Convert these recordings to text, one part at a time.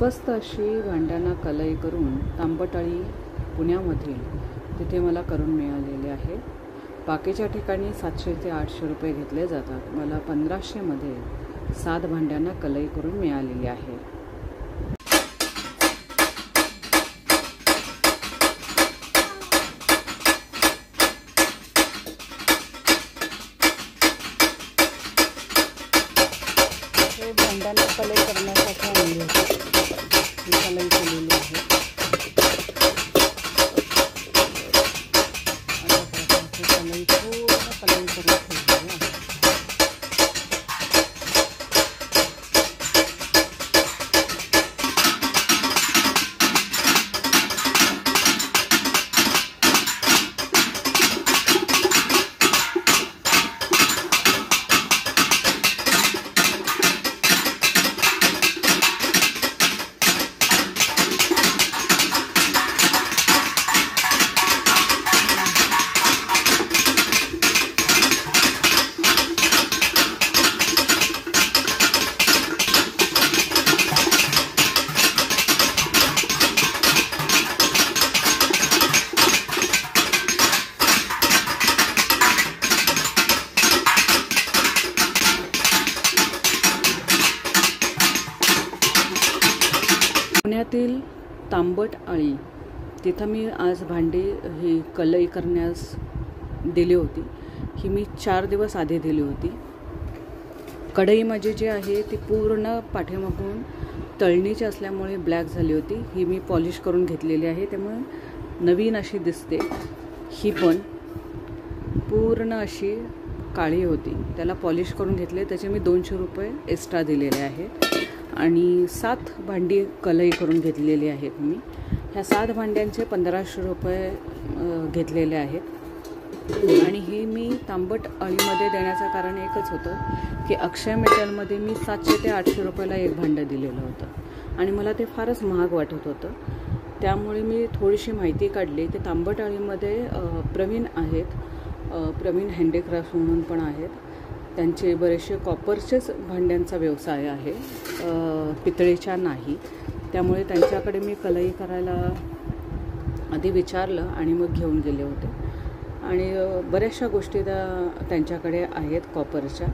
स्वस्त अशी भांड्यांना कलई करून तांबटअळी पुण्यामधील तिथे मला करून मिळालेली आहे। बाकीच्या ठिकाणी 700 ते 800 रुपये घेतले जातात। मला 1500 मध्ये 7 भांड्यांना कलई करून मिळालेली आहे। हे भांड्यांना कलई करण्यासाठी आणली होती, ही कलई केलेली आहे। कलई पूर्ण कलई करून ठेवली आहे। पुण्यातील तांबटअळी तिथं मी आज भांडी ही कलई करण्यास दिली होती। ही मी 4 दिवस आधी दिली होती। कढई माझी जी आहे ती पूर्ण पाठीमागून तळणीची असल्यामुळे ब्लॅक झाली होती। ही मी पॉलिश करून घेतलेली आहे, त्यामुळे नवीन अशी दिसते। ही पण पूर्ण अशी काळी होती, त्याला पॉलिश करून घेतले, त्याचे मी 200 रुपये एक्स्ट्रा दिलेले आहेत। आणि 7 भांडी कलई करून घेतलेली आहेत मी। ह्या 7 भांड्यांचे 1500 रुपये घेतलेले आहेत। आणि ही मी तांबटअळीमध्ये देण्याचं कारण एकच होतं की अक्षय मेटलमध्ये मी 700 ते 800 रुपयाला एक भांडं दिलेलं होतं आणि मला ते फारच महाग वाटत होतं। त्यामुळे मी थोडीशी माहिती काढली। ते तांबटअळीमध्ये प्रवीण आहेत, प्रवीण हँडीक्राफ्ट म्हणून पण आहेत। त्यांचे बरेचसे कॉपरचेच भांड्यांचा व्यवसाय आहे, पितळेच्या नाही। त्यामुळे त्यांच्याकडे मी कलई करायला आधी विचारलं आणि मग घेऊन गेले होते। आणि बऱ्याचशा गोष्टी त्यांच्याकडे आहेत कॉपरच्या।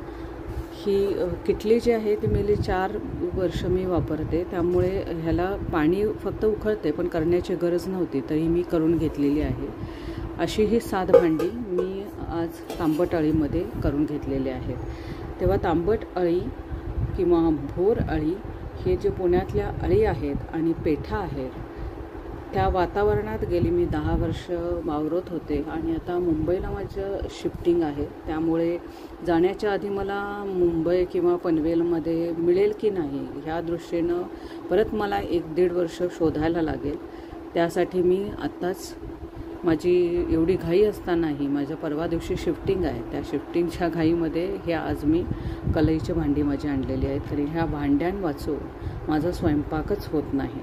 ही किटली जी आहे ती गेली 4 वर्ष मी वापरते, त्यामुळे ह्याला पाणी फक्त उकळते, पण करण्याची गरज नव्हती, तरी मी करून घेतलेली आहे। अशी ही 7 भांडी मी आज तांबटअळीमध्ये करून घेतलेले आहेत। तेव्हा तांबटअळी किंवा भोरअळी हे जे पुण्यातल्या अळी आहेत आणि पेठा आहेत, त्या वातावरणात गेली मी 10 वर्ष वावरत होते आणि आता मुंबईला माझं शिफ्टिंग आहे। त्यामुळे जाण्याच्या आधी मला मुंबई किंवा पनवेलमध्ये मिळेल की नाही ह्या दृष्टीनं परत मला 1-1.5 वर्ष शोधायला लागेल। त्यासाठी मी आत्ताच माझी एवढी घाई असतानाही माझ्या परवा दिवशी शिफ्टिंग आहे, त्या शिफ्टिंगच्या घाईमध्ये हे आज मी कलईची भांडी माझी आणलेली आहेत, तरी ह्या भांड्यांवाचून माझा स्वयंपाकच होत नाही।